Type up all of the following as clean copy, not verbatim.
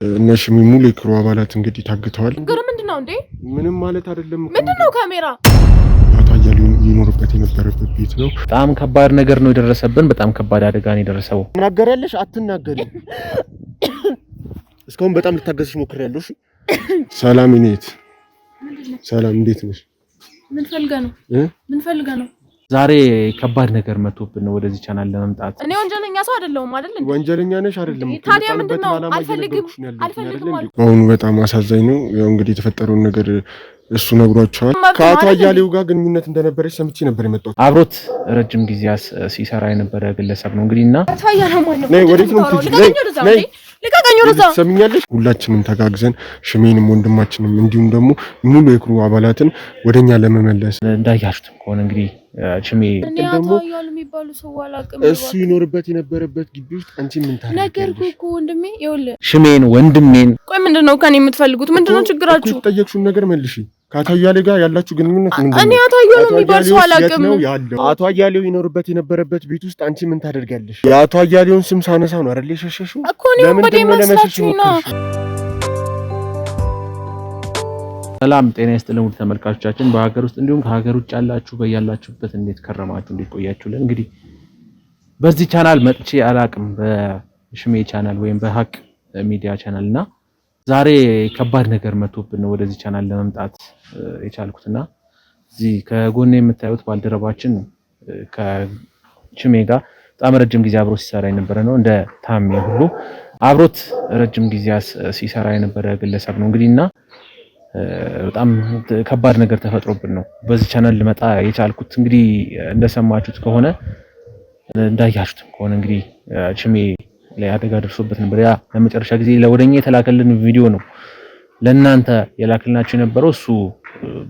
እነሺ ሙሉ የክሩ አባላት እንግዲህ ታግተዋል። ግን ምንድነው እንዴ? ምንም ማለት አይደለም። ምንድነው ካሜራ አታያሉ ይኖርበት የነበረበት ቤት ነው። በጣም ከባድ ነገር ነው የደረሰብን። በጣም ከባድ አደጋ ነው የደረሰው። ተናገሪያለሽ አትናገሪ? እስካሁን በጣም ልታገዝሽ ሞክሬያለሁ። ሰላም ኢኔት፣ ሰላም እንዴት ነሽ? ምን ፈልጋ ነው? ዛሬ ከባድ ነገር መጥቶብን ነው ወደዚህ ቻናል ለመምጣት። እኔ ወንጀለኛ ሰው አይደለሁም አይደል እንዴ? ወንጀለኛ ነሽ አይደለም? ታዲያ ምንድነው? አልፈልግም። አሁን በጣም አሳዛኝ ነው። ያው እንግዲህ የተፈጠረውን ነገር እሱ ነግሯቸዋል። ከአቶ አያሌው ጋር ግንኙነት እንደነበረች ሰምቼ ነበር የመጣሁት። አብሮት ረጅም ጊዜ ሲሰራ የነበረ ግለሰብ ነው እንግዲህና አቶ አያሌው ማለት ነው። ወዴት ነው ልቀቀኝ ወደዛ። ሰምኛለሽ? ሁላችንም ተጋግዘን ሽሜንም ወንድማችንም እንዲሁም ደግሞ ሙሉ የክሩ አባላትን ወደኛ ለመመለስ እንዳያችሁት ከሆነ እንግዲህ ሽሜ ደግሞ አያሌው የሚባሉ ሰው አላውቅም። እሱ ይኖርበት የነበረበት ግቢ ውስጥ አንቺ ምን ታደርጊያለሽ? ነገርኩህ እኮ ወንድሜ፣ ይኸውልህ ሽሜን ወንድሜን። ቆይ ምንድነው ከኔ የምትፈልጉት? ምንድነው ችግራችሁ? ጠየቅሽውን ነገር መልሺ። ከአቶ አያሌው ጋር ያላችሁ ግንኙነት ምንድነው? እኔ አቶ አያሌው የሚባል ሰው አላውቅም። አቶ አያሌው ይኖርበት የነበረበት ቤት ውስጥ አንቺ ምን ታደርጊያለሽ? የአቶ አያሌውን ስም ሳነሳ ነው አይደል የሸሸሽው? እኮ ነው ወደ መስላችሁ ነው። ሰላም ጤና ይስጥልን ውድ ተመልካቾቻችን፣ በሀገር ውስጥ እንዲሁም ከሀገር ውጭ ያላችሁ በያላችሁበት እንዴት ከረማችሁ? እንዴት ቆያችሁልን? እንግዲህ በዚህ ቻናል መጥቼ አላቅም፣ በሽሜ ቻናል ወይም በሀቅ ሚዲያ ቻናል እና ዛሬ ከባድ ነገር መጥቶብን ነው ወደዚህ ቻናል ለመምጣት የቻልኩትና እዚህ ከጎኔ የምታዩት ባልደረባችን ከሽሜ ጋር በጣም ረጅም ጊዜ አብሮ ሲሰራ የነበረ ነው። እንደ ታሜ ሁሉ አብሮት ረጅም ጊዜ ሲሰራ የነበረ ግለሰብ ነው እንግዲህና በጣም ከባድ ነገር ተፈጥሮብን ነው በዚህ ቻናል ልመጣ የቻልኩት። እንግዲህ እንደሰማችሁት ከሆነ እንዳያችሁት ከሆነ እንግዲህ ሽሜ ላይ አደጋ ደርሶበት ነበር። ያ ለመጨረሻ ጊዜ ለወደኛ የተላከልን ቪዲዮ ነው ለእናንተ የላክልናችሁ የነበረው። እሱ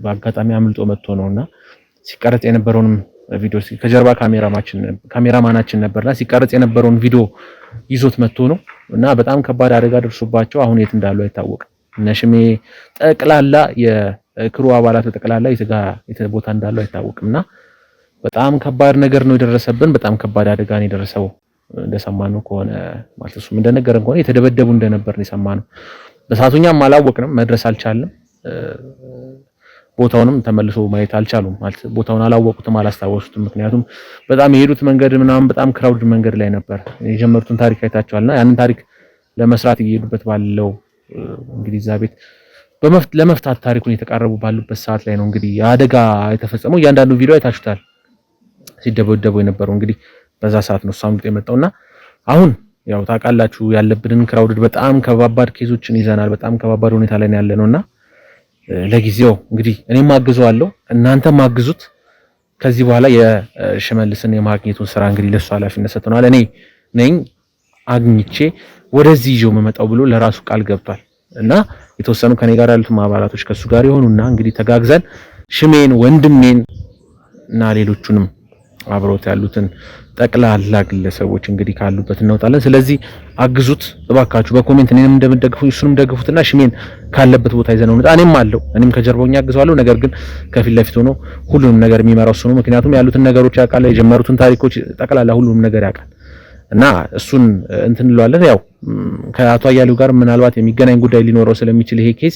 በአጋጣሚ አምልጦ መጥቶ ነውና ሲቀረጽ የነበረውንም ቪዲዮ ከጀርባ ካሜራማናችን ነበርና ሲቀረጽ የነበረውን ቪዲዮ ይዞት መጥቶ ነው እና በጣም ከባድ አደጋ ደርሶባቸው አሁን የት እንዳሉ አይታወቅም። ነሽሜ ጠቅላላ የክሩ አባላት ጠቅላላ የት ቦታ እንዳለው አይታወቅምና በጣም ከባድ ነገር ነው የደረሰብን። በጣም ከባድ አደጋ ነው የደረሰው እንደሰማነው ከሆነ ማለት እሱ እንደነገረን ከሆነ የተደበደቡ እንደነበር ነው የሰማነው። በሳቱኛም አላወቅንም፣ መድረስ አልቻልንም። ቦታውንም ተመልሶ ማየት አልቻሉም ማለት ቦታውን አላወቁትም፣ አላስታወሱትም። ምክንያቱም በጣም የሄዱት መንገድ ምናምን በጣም ክራውድ መንገድ ላይ ነበር። የጀመሩትን ታሪክ አይታችኋልና ያንን ታሪክ ለመስራት እየሄዱበት ባለው እንግዲህ እዛ ቤት ለመፍታት ታሪኩን የተቃረቡ ባሉበት ሰዓት ላይ ነው እንግዲህ አደጋ የተፈጸመው። እያንዳንዱ ቪዲዮ አይታችሁታል። ሲደበደቡ የነበረው እንግዲህ በዛ ሰዓት ነው ሳምንት የመጣውና አሁን ያው ታውቃላችሁ ያለብንን ክራውድ በጣም ከባባድ ኬዞችን ይዘናል። በጣም ከባባድ ሁኔታ ላይ ነው ያለነውና ለጊዜው እንግዲህ እኔም አግዘዋለሁ፣ እናንተም አግዙት። ከዚህ በኋላ የሽመልስን የማግኘቱን ስራ እንግዲህ ለሱ ኃላፊነት ሰጥተናል። እኔ ነኝ አግኝቼ ወደዚህ ይዤው መመጣው ብሎ ለራሱ ቃል ገብቷል እና የተወሰኑ ከኔ ጋር ያሉት አባላቶች ከሱ ጋር ይሆኑና እንግዲህ ተጋግዘን ሽሜን ወንድሜን እና ሌሎቹንም አብሮት ያሉትን ጠቅላላ ግለሰቦች እንግዲህ ካሉበት እናውጣለን። ስለዚህ አግዙት እባካችሁ በኮሜንት እኔንም እንደምትደግፉኝ እሱንም ደግፉትና ሽሜን ካለበት ቦታ ይዘነው እንጣ። እኔም አለው እኔም ከጀርባውኛ አግዘዋለሁ። ነገር ግን ከፊት ለፊት ሆኖ ሁሉንም ነገር የሚመራው እሱ ነው። ምክንያቱም ያሉትን ነገሮች ያውቃል፣ የጀመሩትን ታሪኮች ጠቅላላ ሁሉንም ነገር ያውቃል እና እሱን እንትን እንለዋለን። ያው ከአቶ አያሌው ጋር ምናልባት የሚገናኝ ጉዳይ ሊኖረው ስለሚችል ይሄ ኬዝ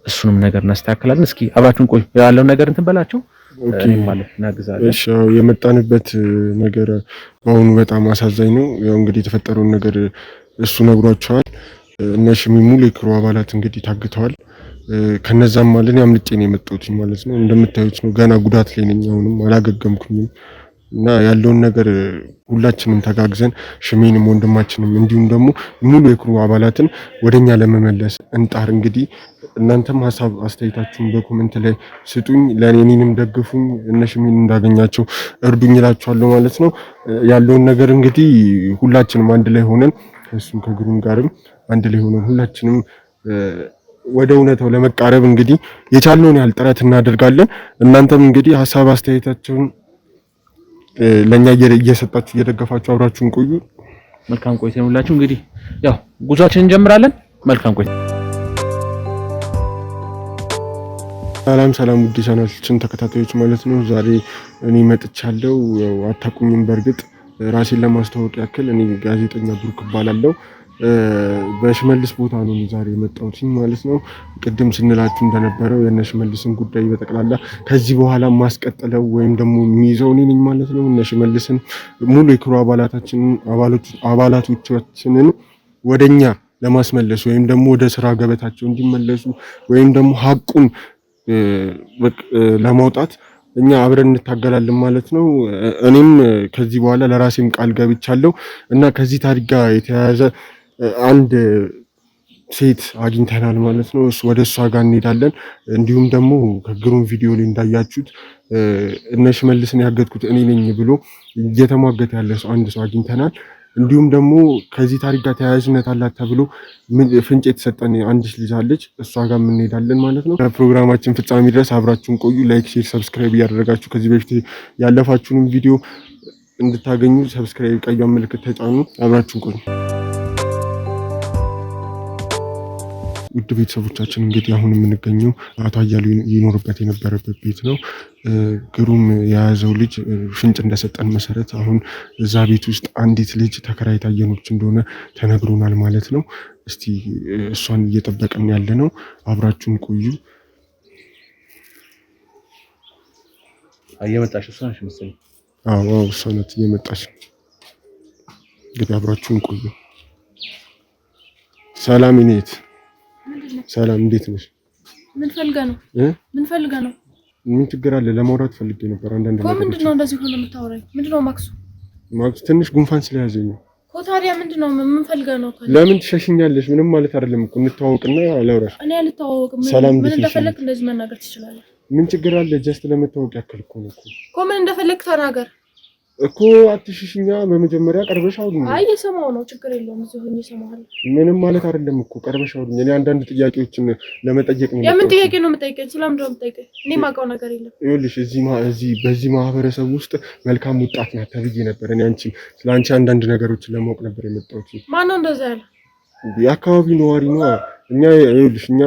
እሱንም ነገር እናስተካክላለን። እስኪ አብራችሁን ቆዩ። ያለው ነገር እንትን በላቸው ማለት እናግዛለን። እሺ የመጣንበት ነገር አሁን በጣም አሳዛኝ ነው። ያው እንግዲህ የተፈጠረውን ነገር እሱ ነግሯቸዋል። እነሺ ሙሉ የክሩ አባላት እንግዲህ ታግተዋል። ከነዛም ማለት ነው አምልጬ ነው የመጣሁት ማለት ነው። እንደምታዩት ነው ገና ጉዳት ላይ ነኝ። አሁንም አላገገምኩኝም እና ያለውን ነገር ሁላችንም ተጋግዘን ሽሜንም ወንድማችንም እንዲሁም ደግሞ ሙሉ የክሩ አባላትን ወደኛ ለመመለስ እንጣር። እንግዲህ እናንተም ሐሳብ አስተያየታችሁን በኮሜንት ላይ ስጡኝ። ለኔንም ደግፉኝ፣ እነ ሽሜን እንዳገኛቸው እርዱኝ እላችኋለሁ ማለት ነው። ያለውን ነገር እንግዲህ ሁላችንም አንድ ላይ ሆነን እሱም ከግሩም ጋርም አንድ ላይ ሆነን ሁላችንም ወደ እውነታው ለመቃረብ እንግዲህ የቻልነውን ያህል ጥረት እናደርጋለን። እናንተም እንግዲህ ሐሳብ አስተያየታችሁን ለኛ እየሰጣችሁ እየደገፋችሁ አብራችሁን ቆዩ። መልካም ቆይታ ይሁንላችሁ። እንግዲህ ያው ጉዟችንን እንጀምራለን። መልካም ቆይታ። ሰላም ውድ ቻናላችን ተከታታዮች ማለት ነው። ዛሬ እኔ መጥቻለሁ። ያው አታውቁኝም፣ በእርግጥ ራሴን ለማስተዋወቅ ያክል እኔ ጋዜጠኛ ብሩክ እባላለሁ። በሽመልስ ቦታ ነው ዛሬ የመጣሁት ማለት ነው። ቅድም ስንላችሁ እንደነበረው የእነ ሽመልስን ጉዳይ በጠቅላላ ከዚህ በኋላ ማስቀጥለው ወይም ደግሞ የሚይዘው እኔ ነኝ ማለት ነው። እነ ሽመልስን ሙሉ የክሩ አባላቶቻችንን ወደኛ ለማስመለስ ወይም ደግሞ ወደ ስራ ገበታቸው እንዲመለሱ ወይም ደግሞ ሀቁን ለማውጣት እኛ አብረን እንታገላለን ማለት ነው። እኔም ከዚህ በኋላ ለራሴም ቃል ገብቻለሁ እና ከዚህ ታሪክ ጋር የተያያዘ አንድ ሴት አግኝተናል ማለት ነው። ወደ እሷ ጋር እንሄዳለን። እንዲሁም ደግሞ ከግሩም ቪዲዮ ላይ እንዳያችሁት እነ ሽመልስን ያገድኩት እኔ ነኝ ብሎ እየተሟገተ ያለ ሰው አንድ ሰው አግኝተናል። እንዲሁም ደግሞ ከዚህ ታሪክ ጋር ተያያዥነት አላት ተብሎ ፍንጭ የተሰጠን አንዲት ልጅ አለች። እሷ ጋር እንሄዳለን ማለት ነው። ፕሮግራማችን ፍጻሜ ድረስ አብራችሁን ቆዩ። ላይክ፣ ሼር፣ ሰብስክራይብ እያደረጋችሁ ከዚህ በፊት ያለፋችሁንም ቪዲዮ እንድታገኙ ሰብስክራይብ ቀዩን ምልክት ተጫኑ። አብራችሁን ቆዩ። ውድ ቤተሰቦቻችን እንግዲህ አሁን የምንገኘው አቶ አያሌው ይኖርበት የነበረበት ቤት ነው። ግሩም የያዘው ልጅ ፍንጭ እንደሰጠን መሰረት አሁን እዛ ቤት ውስጥ አንዲት ልጅ ተከራይታ እየኖረች እንደሆነ ተነግሮናል ማለት ነው። እስቲ እሷን እየጠበቅን ያለ ነው። አብራችሁን ቆዩ። እየመጣች እሷ ነች መሰለኝ። አዎ እሷ ናት እየመጣች። እንግዲህ አብራችሁን ቆዩ። ሰላም ኔት ሰላም፣ እንዴት ነሽ? ምን ፈልገህ ነው? ምን ፈልገህ ነው? ምን ችግር አለ? ለማውራት ፈልጌ ነበር አንዳንድ ነገር። ምንድነው እንደዚህ ሆነ የምታወራኝ? ምንድነው ማክሱ? ትንሽ ጉንፋን ስለያዘኝ ነው። ታዲያ ምንድነው? ምን ፈልገህ ነው? ለምን ትሸሽኛለሽ? ምንም ማለት አይደለም እኮ እንተዋወቅና ላውራሽ። እኔ አልተዋወቅም። ምን እንደፈለክ እንደዚህ መናገር ትችላለህ። ምን ችግር አለ? ጀስት ለመታወቅ ያክል እኮ ነው እኮ። ምን እንደፈለክ ተናገር እኮ። አትሽሽኛ። በመጀመሪያ ቀርበሽ አውሪኝ። አይ የሰማው ነው፣ ችግር የለውም። እዚሁ ሆኜ እሰማሃለሁ። ምንም ማለት አይደለም እኮ፣ ቀርበሽ አውሪኝ። እኔ አንዳንድ ጥያቄዎችን ለመጠየቅ ነው። የምን ጥያቄ ነው የምጠይቀኝ? ስለምንድን ነው የምጠይቀኝ? እኔ የማውቀው ነገር የለም። ይኸውልሽ በዚህ ማህበረሰብ ውስጥ መልካም ወጣት ናት ተብዬ ነበር። እኔ ስለ አንቺ አንዳንድ ነገሮችን ለማወቅ ነበር የመጣሁት። ማነው እንደዛ ያለ? የአካባቢው ነዋሪ ነው። እኛ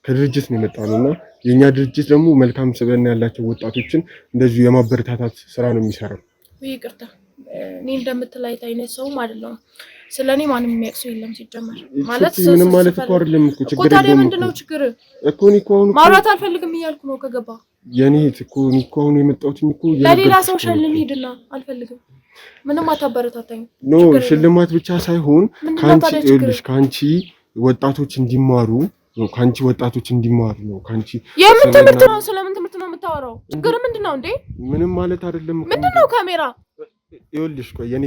ከድርጅት ነው የመጣነው እና የእኛ ድርጅት ደግሞ መልካም ስብዕና ያላቸው ወጣቶችን እንደዚሁ የማበረታታት ስራ ነው የሚሰራው። ይቅርታ፣ እኔ እንደምትል አይነት ሰውም አይደለሁም። ስለኔ ማንም የሚያውቅ ሰው የለም ሲጀመር። ማለት ምንም ማለት እኮ አይደለም እኮ፣ ችግር የለም። ታዲያ ምንድነው ችግር እኮ? እኔ እኮ አሁን ማውራት አልፈልግም እያልኩ ነው። ከገባ የኔ እኮ እኔ እኮ አሁን የመጣሁት እኮ ለሌላ ሰው ሸልም ሂድና፣ አልፈልግም። ምንም አታበረታታኝ። ኖ ሽልማት ብቻ ሳይሆን ከአንቺ ወጣቶች እንዲማሩ ነው። ከአንቺ ወጣቶች እንዲማሩ ነው። ከአንቺ የምን ትምህርት ነው? ስለምን ትምህርት ነው የምታወራው? ችግር ምንድነው እንዴ? ምንም ማለት አይደለም እኮ። ምንድነው ካሜራ? ይኸውልሽ ቆይ የኔ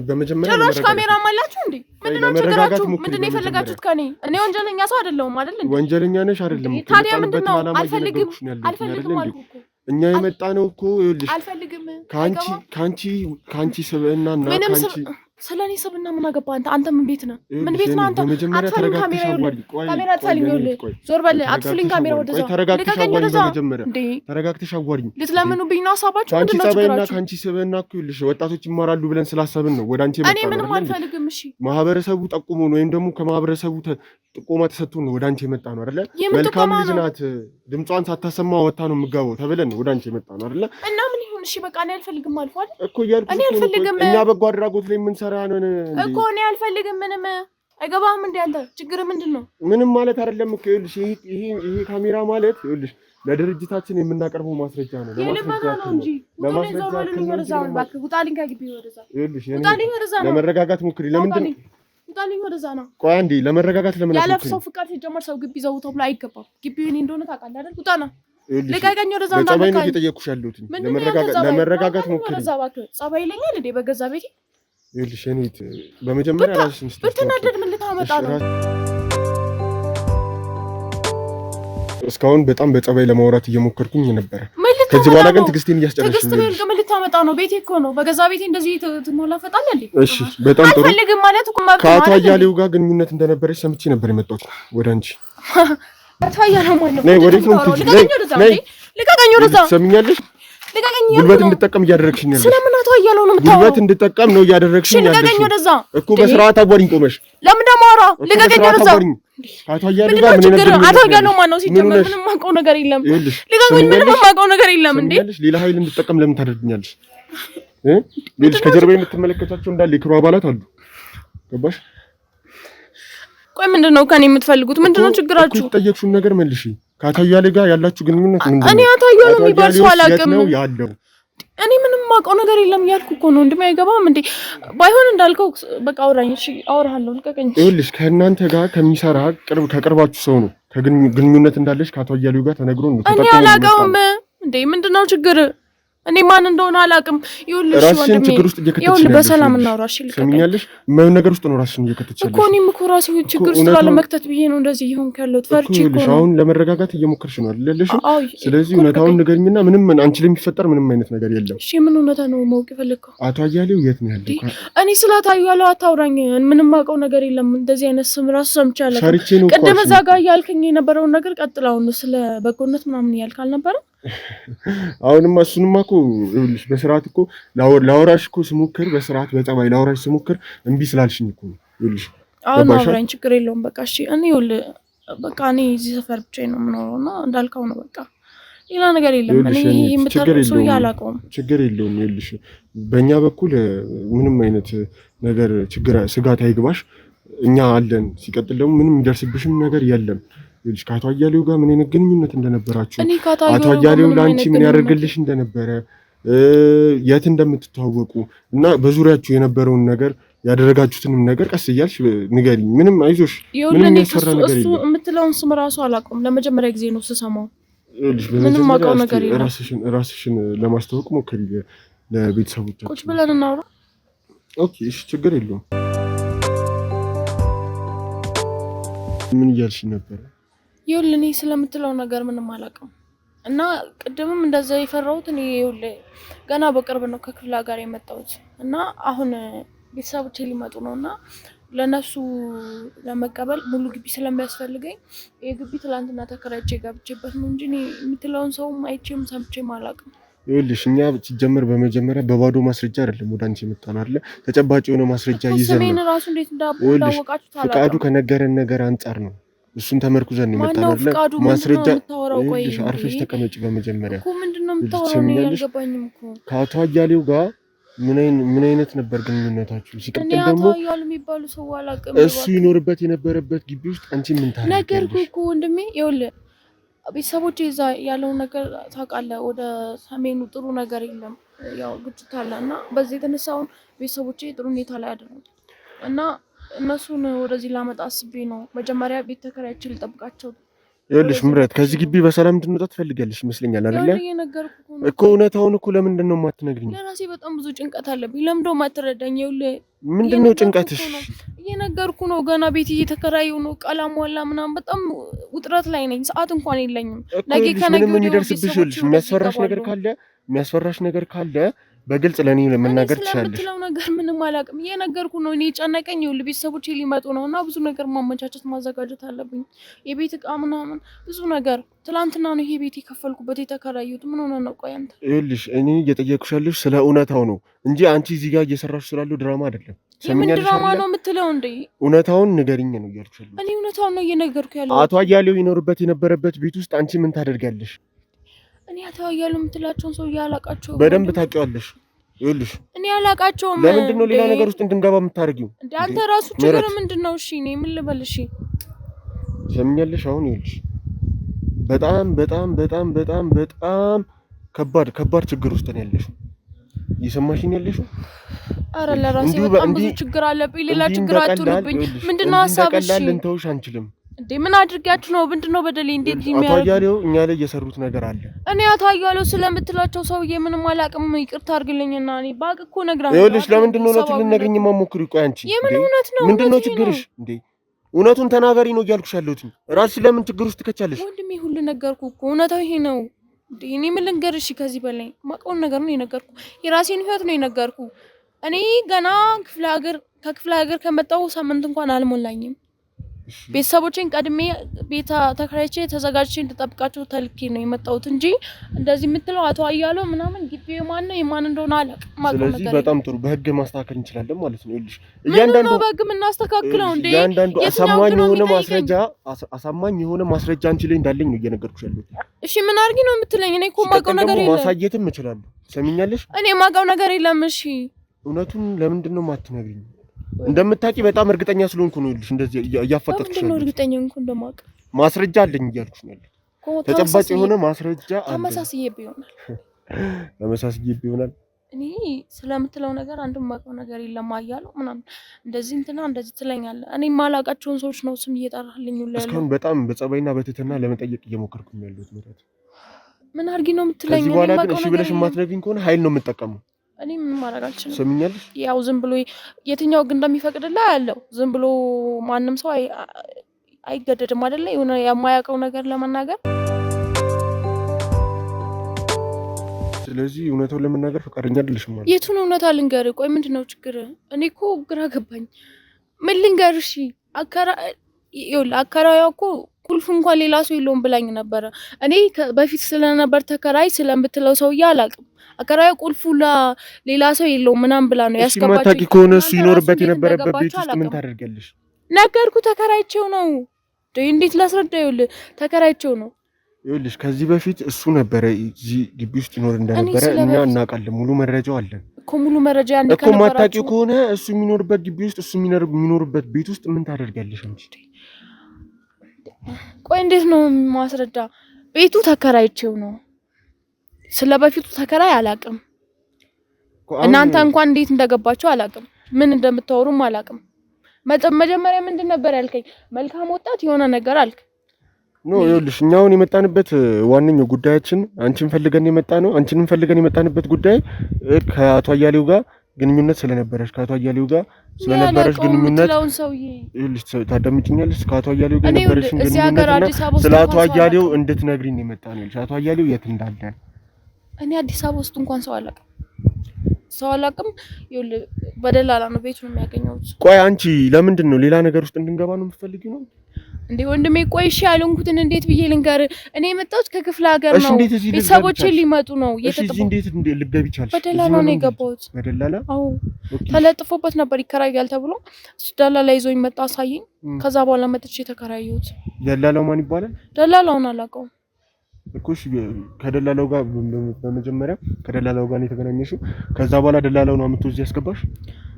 በመጀመሪያ ጭራሽ ካሜራ አላችሁ እንዴ? ምንድነው ችግራችሁ? ምንድነው የፈለጋችሁት ከኔ? እኔ ወንጀለኛ ሰው አይደለሁም አይደል እንዴ? ወንጀለኛ ነሽ አይደለም? ታዲያ ምንድነው? አልፈልግም አልኩ እኮ። እኛ የመጣ ነው እኮ ይኸውልሽ፣ አልፈልግም። ካንቺ ስብዕናና ካንቺ ስለኔ ስብዕና ምን አገባ? አንተ ምን ቤት ነህ? ምን ቤት ነህ አንተ? አትፈልኝ ካሜራ አትፈልኝ። ዞር በል። አትፈልኝ ካሜራ ወደዛ። ልቀቀኝ ወደዛ። ተረጋግተሽ አዋሪኝ። ልትለምኑብኝ ነው ሀሳባችሁ? ምንድን ነው ችግራችሁ? ካንቺ ስብዕና እኮ ይኸውልሽ ወጣቶች ይማራሉ ብለን ስላሰብን ነው ወደ አንቺ የመጣ ነው። እኔ ምንም አልፈልግም። እሺ ማህበረሰቡ ጠቁሞን ወይም ደግሞ ከማህበረሰቡ ጥቆማ ተሰጥቶን ነው ወደ አንቺ የመጣ ነው አይደለ? መልካም ልጅ ናት፣ ድምጿን ሳታሰማ ወጣ ነው የምትገባው ተብለን ነው ወደ አንቺ የመጣ ነው አይደለ? እና ምን ይሁን? እሺ በቃ እኔ አልፈልግም አልፏል እኮ እያልኩ እኔ አልፈልግም። እኛ በጎ አድራጎት ላይ የምንሰራ ነን እኮ እኔ አልፈልግም። ምንም አይገባህም እንዴ አንተ? ችግር ምንድን ነው? ምንም ማለት አይደለም እኮ ይኸውልሽ፣ ይሄ ካሜራ ማለት ይኸውልሽ ለድርጅታችን የምናቀርበው ማስረጃ ነው። ለመረጋጋት ሞክሪ። ለምንድን ነው ውጣልኝ ወደዛ ነው። ቆይ አንዴ ለመረጋጋት ለምን ያለ ሰው ፍቃድ ሲጀመር ሰው ግቢ ዘው ተብሎ አይገባም። ግቢው እኔ እንደሆነ ታውቃለህ አይደል? ውጣ ነው። ልቀቀኝ ወደዛ። ጸባይ ነው እየጠየኩሽ ያለሁት። ለመረጋጋት ሞክሪ። ወደዛ እባክህ። ጸባይ ይለኛል እንዴ በገዛ ቤቴ? ይኸውልሽ እኔት በመጀመሪያ ራስሽን ብትናደድ ምን ልታመጣ ነው? እስካሁን በጣም በጸባይ ለማውራት እየሞከርኩኝ ነበር። ከዚህ በኋላ ግን ትዕግስቴን እያስጨረስሽ ነው። ትዕግስት ምን ልታመጣ ነው? ቤቴ እኮ ነው። በገዛ ቤቴ እንደዚህ ትሞላፈጣለህ እንዴ? እሺ በጣም ጥሩ። አልፈልግም ማለት እኮ ማለት ከአቶ አያሌው ጋር ግንኙነት እንደነበረች ሰምቼ ነበር የመጣሁት ወደ አንቺ። አቶ አያሌው ማለት ነው። ነይ ወዴት ነው የምትሄጂው? ነይ ልቀቀኝ ወደዛ። ትሰሚኛለሽ? ልቀቀኝ። ጉልበት እንድጠቀም እያደረግሽኝ ነው። ስለምን አቶ አያሌው ነው የምታወራው? ጉልበት እንድጠቀም ነው እያደረግሽኝ ያለሽ። ልቀቀኝ ወደዛ እኮ በስርዓት አዋሪኝ ቆመሽ። ለምን ደግሞ አወራ? ልቀቀኝ ወደዛ። አቶ አያሌው ጋር ምን ነገር አቶ አያሌው ማን ነው ሲጀመር? ምንም የማውቀው ነገር የለም። ልቀቀኝ። ምንም የማውቀው ነገር የለም እንዴ። ሌላ ኃይል እንድጠቀም ለምን ታደርግኛለሽ? ሌሎች ከጀርባ የምትመለከታቸው እንዳለ የክሩ አባላት አሉ። ገባሽ? ቆይ ምንድነው ከኔ የምትፈልጉት? ምንድነው ችግራችሁ? ተጠየቅሽው ነገር መልሺ። ከአቶ አያሌው ጋር ያላችሁ ግንኙነት ምንድነው? እኔ አቶ አያሌው የሚባል ሰው አላውቅም ነው ያለው። እኔ ምንም ማውቀው ነገር የለም ያልኩ እኮ ነው። እንደማ አይገባም እንዴ? ባይሆን እንዳልከው በቃ አውራኝ። እሺ አወራለሁ። ልቀቀኝ። ይኸውልሽ ከእናንተ ጋር ከሚሰራ ከቅርባችሁ ሰው ነው ከግንኙነት እንዳለሽ ከአቶ አያሌው ጋር ተነግሮ ነው። እኔ አላውቀውም እንዴ። ምንድነው ችግር? እኔ ማን እንደሆነ አላውቅም። ይኸውልሽ ራስሽን ችግር ውስጥ እየከተትሽ ይኸውልሽ በሰላም እናውራ። እሺ ልቀቀኝ። ሰምኛለሽ? ምን ነገር ውስጥ ነው ራስሽን እየከተትሽ ያለሽ? እኮ እኔም እኮ ራሴ ችግር ውስጥ ላለመክተት ብዬ ነው እንደዚህ ይሆንክ ያለሁት። ፈርቼ እኮ ነው። አሁን ለመረጋጋት እየሞከርሽ ነው አይደል ያለሽው? ስለዚህ እውነታውን ንገሪኝና ምንም አንቺ ላይ የሚፈጠር ምንም አይነት ነገር የለም። እሺ ምን እውነታ ነው ማወቅ የፈለግከው? አቶ አያሌው የት ነው ያለው? እኔ ስለ አቶ አያሌው አታውራኝ። ምንም ማውቀው ነገር የለም። እንደዚህ አይነት ስም ራሱ ሰምቼ አላውቅም። ቅድም እዛ ጋር እያልከኝ የነበረውን ነገር ቀጥላው ነው ስለ በጎነት ምናምን እያልክ አልነበረ? አሁንማ እሱንማ እኮ ይኸውልሽ በስርዓት እኮ ላወራሽ እኮ ስሞክር በስርዓት በጸባይ ላወራሽ ስሞክር እምቢ ስላልሽኝ እኮ ነው። ይኸውልሽ አሁን አውራኝ፣ ችግር የለውም በቃ እሺ። እኔ ይኸውልህ በቃ እኔ እዚህ ሰፈር ብቻዬን ነው የምኖረው እና እንዳልከው ነው በቃ ሌላ ነገር የለም። እኔ የምታውቀው ሰው አላውቀውም። ችግር የለውም። ይኸውልሽ በእኛ በኩል ምንም አይነት ነገር ስጋት አይግባሽ፣ እኛ አለን። ሲቀጥል ደግሞ ምንም የሚደርስብሽም ነገር የለም። ይልሽ ከአቶ አያሌው ጋር ምን አይነት ግንኙነት እንደነበራችሁ አቶ አያሌው ላንቺ ምን ያደርግልሽ እንደነበረ የት እንደምትተዋወቁ እና በዙሪያችሁ የነበረውን ነገር ያደረጋችሁትንም ነገር ቀስ እያልሽ ንገሪኝ። ምንም አይዞሽ፣ ምንም ያስፈራ ነገር የለም። እሱ የምትለውን ስም ራሱ አላውቀውም። ለመጀመሪያ ጊዜ ነው ስሰማው። ምንም አውቀው ነገር የለም። ራስሽን ለማስተዋወቅ ሞክሪ ለቤተሰቦቻችሁ። ቁጭ ብለን እናውራ። ኦኬ እሺ፣ ችግር የለውም። ምን እያልሽ ነበር? ይኸውልህ እኔ ስለምትለው ነገር ምንም አላውቅም እና ቅድምም እንደዛ የፈራሁት እኔ ይኸውልህ ገና በቅርብ ነው ከክፍለ ሀገር የመጣሁት እና አሁን ቤተሰቦቼ ሊመጡ ነው እና ለነሱ ለመቀበል ሙሉ ግቢ ስለሚያስፈልገኝ የግቢ ትላንትና ተከራይቼ ገብቼበት ነው እንጂ እኔ የምትለውን ሰውም አይቼም ሰምቼም አላውቅም። ይኸውልሽ እኛ ሲጀመር በመጀመሪያ በባዶ ማስረጃ አይደለም ወደ አንቺ የመጣን አይደለ፣ ተጨባጭ የሆነ ማስረጃ ይዘን ነው። ስሜን ራሱ እንዴት እንዳወቃችሁ ታላቅ ፍቃዱ ከነገረን ነገር አንጻር ነው እሱን ተመርኩዘን ነው የመጣን አይደለ። ማስረጃ ይኸውልሽ አርፈሽ ተቀመጪ። በመጀመሪያ እኮ ምንድነው የምታወራው? ነው ያልገባኝም እኮ ከአቶ አያሌው ጋር ምን አይነት ነበር ግንኙነታችሁ? ሲቀጥል ደግሞ አቶ አያሌው የሚባሉ ሰው አላውቅም። እሱ ይኖርበት የነበረበት ግቢ ውስጥ አንቺ ምን ታደርጊያለሽ? ነገርኩህ እኮ ወንድሜ። ይኸውልህ ቤተሰቦቼ እዛ ያለውን ነገር ታውቃለህ። ወደ ሰሜኑ ጥሩ ነገር የለም፣ ያው ግጭት አለ እና በዚህ የተነሳውን ቤተሰቦቼ ጥሩ ሁኔታ ላይ አይደሉም እና እነሱን ወደዚህ ላመጣ አስቤ ነው መጀመሪያ ቤት ተከራይቼ ልጠብቃቸው። ይኸውልሽ ምረት ከዚህ ግቢ በሰላም እንድንወጣ ትፈልጊያለሽ ይመስለኛል አይደለ? እኮ እውነታውን እኮ ለምንድን ነው የማትነግሪኝ? ለራሴ በጣም ብዙ ጭንቀት አለብኝ። ለምን ደው የማትረዳኝ? ይኸውልህ ምንድነው ጭንቀትሽ? እየነገርኩ ነው። ገና ቤት እየተከራየሁ ነው። ቀለም ዋላ ምናምን በጣም ውጥረት ላይ ነኝ። ሰዓት እንኳን የለኝም። ነገ ከነገ ምን ይደርስብሽ? ይኸውልሽ የሚያስፈራሽ ነገር ካለ በግልጽ ለኔ ለመናገር ትችላለሽ። ስለምትለው ነገር ምንም አላውቅም። እየነገርኩ ነው። እኔ ጨነቀኝ። ይኸውልህ ቤተሰቦቼ ሊመጡ ነው እና ብዙ ነገር ማመቻቸት ማዘጋጀት አለብኝ። የቤት እቃ ምናምን ብዙ ነገር። ትላንትና ነው ይሄ ቤት የከፈልኩበት የተከራዩት። ምን ሆነ ነው? ቆይ አንተ ይኸውልሽ እኔ እየጠየቅኩሽ ያለሽ ስለ እውነታው ነው እንጂ አንቺ እዚህ ጋር እየሰራሽ ስላለው ድራማ አይደለም። የምን ድራማ ነው የምትለው እንዴ? እውነታውን ንገሪኝ ነው እያልኩሽ ያለሁት። እኔ እውነታውን ነው እየነገርኩ ያለሁት። አቶ አያሌው ይኖርበት የነበረበት ቤት ውስጥ አንቺ ምን ታደርጊያለሽ? እኔ አቶ አያሌው የምትላቸውን ሰው ያላቃቸው በደንብ ታውቂዋለሽ። ይኸውልሽ እኔ አላቃቸውም። ለምንድን ነው ሌላ ነገር ውስጥ እንድንገባ የምታደርጊው? አንተ ራሱ ችግር ምንድነው? እሺ እኔ ምን ልበል? እሺ ሰምኛለሽ። አሁን ይኸውልሽ በጣም በጣም በጣም በጣም በጣም ከባድ ችግር ውስጥ ነው ያለሽው። እየሰማሽኝ ያለሽው? አረ ለራሴ በጣም ብዙ ችግር አለብኝ። ሌላ ችግር አትሉብኝ። ምንድነው ሐሳብሽ? እንዲህ ልንተውሽ አንችልም። እንዴ ምን አድርጋችሁ ነው? ምንድነው በደሌ? እንዴት አቶ አያሌው እኛ ላይ እየሰሩት ነገር አለ። እኔ አቶ አያሌው ስለምትላቸው ሰውዬ ምንም አላውቅም። ይቅርታ አድርግልኝና እኔ ባቅ እኮ ነግራለሁ። ይኸውልሽ ለምንድን ነው እውነቱን ልትነግሪኝ የማትሞክሪው? ቆይ አንቺ የምን እውነት ነው? ምንድነው ችግርሽ እንዴ? እውነቱን ተናገሪ ነው እያልኩሽ ያለሁት። ራስሽ ለምን ችግር ውስጥ ትከቻለሽ? ወንድሜ ሁሉ ነገርኩህ እኮ እውነታው ይሄ ነው። እኔ ምን ልንገርሽ? ከዚህ በላይ ማውቀውን ነገር ነው የነገርኩህ። የራሴን ህይወት ነው የነገርኩህ። እኔ ገና ከክፍለ ሀገር ከመጣሁ ሳምንት እንኳን አልሞላኝም። ቤተሰቦቼን ቀድሜ ቤት ተከራይቼ ተዘጋጅቼ እንድጠብቃቸው ተልኬ ነው የመጣሁት እንጂ እንደዚህ የምትለው አቶ አያሌው ምናምን ግቢ የማን ነው የማን እንደሆነ አላውቅም። ስለዚህ በጣም ጥሩ በህግ ማስተካከል እንችላለን ማለት ነው። ይኸውልሽ እያንዳንዱ ነው በህግ የምናስተካክለው እንዴ? እያንዳንዱ አሳማኝ የሆነ ማስረጃ አንቺ ላይ እንዳለኝ ነው እየነገርኩሽ ያለሁት። እሺ ምን አድርጊ ነው የምትለኝ? እኔ እኮ የማውቀው ነገር የለም። ማሳየትም እችላለሁ። ሰሚኛለሽ? እኔ የማውቀው ነገር የለም። እሺ እውነቱን ለምንድን ነው የማትነግሪኝ? እንደምታውቂ በጣም እርግጠኛ ስለሆንኩ ነው ልጅ እንደዚህ እያፋጠጥኩሽ ነው። እርግጠኛ እንኳን እንደማውቅ ማስረጃ አለኝ እያልኩሽ ነው። ተጨባጭ የሆነ ማስረጃ አለ። ተመሳሳይ ይሆናል። እኔ ስለምትለው ነገር አንድም ማውቀው ነገር የለም አያለው ምናምን እንደዚህ እንትና እንደዚህ ትለኛለህ። እኔ ማላውቃቸውን ሰዎች ነው ስም እየጠራህልኝ ሁሉ ያለው። እስካሁን በጣም በጸባይና በትህትና ለመጠየቅ እየሞከርኩኝ ያለሁት ማለት ምን አድርጊ ነው የምትለኝ? ከዚህ በኋላ ግን እሺ ብለሽ የማትነግሪኝ ከሆነ ኃይል ነው የምጠቀመው። እኔ ምን ማድረግ አልችልም። ሰምኛለሽ? ያው ዝም ብሎ የትኛው ግን እንደሚፈቅድልህ ያለው ዝም ብሎ ማንም ሰው አይገደድም አይደለ? የሆነ የማያውቀው ነገር ለመናገር። ስለዚህ እውነታውን ለመናገር ፈቃደኛ አይደለሽም ማለት። የቱን እውነታ ልንገርህ? ቆይ ምንድነው ችግር? እኔ እኮ ግራ ገባኝ። ምን ልንገርሽ? አከራይዋ እኮ ቁልፍ እንኳን ሌላ ሰው የለውም ብላኝ ነበረ። እኔ በፊት ስለነበር ተከራይ ስለምትለው ሰውዬ አላውቅም። አከራይዋ ቁልፉ ሌላ ሰው የለውም ምናምን ብላ ነው ያስገባችው። ማታቂ ከሆነ እሱ ይኖርበት የነበረበት ቤት ውስጥ ምን ታደርጋለሽ? ነገርኩ፣ ተከራይቼው ነው። እንዴት ላስረዳ? ይኸውልህ ተከራይቼው ነው። ይኸውልሽ ከዚህ በፊት እሱ ነበረ እዚህ ግቢ ውስጥ ይኖር እንደነበረ እኛ እናውቃለን። ሙሉ መረጃው አለን እኮ። ሙሉ መረጃ ያን እኮ ማታቂው ከሆነ እሱ የሚኖርበት ግቢ ውስጥ እሱ የሚኖርበት ቤት ውስጥ ምን ታደርጋለሽ አንቺ? ቆይ እንዴት ነው ማስረዳ? ቤቱ ተከራይቼው ነው። ስለበፊቱ ተከራይ አላውቅም። እናንተ እንኳን እንዴት እንደገባችሁ አላውቅም። ምን እንደምታወሩም አላውቅም። መጀመሪያ ምንድን ነበር ያልከኝ? መልካም ወጣት የሆነ ነገር አልክ። ኖ ይኸውልሽ እኛ አሁን የመጣንበት ዋነኛው ጉዳያችን አንቺን ፈልገን የመጣ ነው። አንቺንም ፈልገን የመጣንበት ጉዳይ ከአቶ አያሌው ጋር ግንኙነት ስለነበረሽ ከአቶ አያሌው ጋር ስለነበረሽ ግንኙነት ይኸውልሽ ታዳምጪኛለሽ። ከአቶ አያሌው ጋር ነበረሽ ግንኙነት ስለ አቶ አያሌው እንድትነግሪኝ የመጣ ነው። አቶ አያሌው የት እንዳለ እኔ አዲስ አበባ ውስጥ እንኳን ሰው አላውቅም። ይኸውልህ በደላላ ነው ቤቱን የሚያገኘው። ቆይ አንቺ ለምንድን ነው ሌላ ነገር ውስጥ እንድንገባ ነው የምትፈልጊው ነው እንዴ? ወንድሜ ቆይ እሺ ያልኩትን እንዴት ብዬ ልንገር? እኔ የመጣሁት ከክፍለ ሀገር ነው። ቤተሰቦቼ ሊመጡ ነው። እሺ እንዴት ልትገቢ ቻልሽ? በደላላ ነው የገባሁት። በደላላ? አዎ ተለጥፎበት ነበር ይከራያል ተብሎ። እሱ ደላላ ይዞኝ መጣ አሳየኝ። ከዛ በኋላ መጥቼ ተከራየሁት። ደላላው ማን ይባላል? ደላላውን አላውቀውም እኮ። እሺ ከደላላው ጋር በመጀመሪያ ከደላላው ጋር ነው የተገናኘሽው። ከዛ በኋላ ደላላው ነው አምጥቶ እዚህ ያስገባሽ?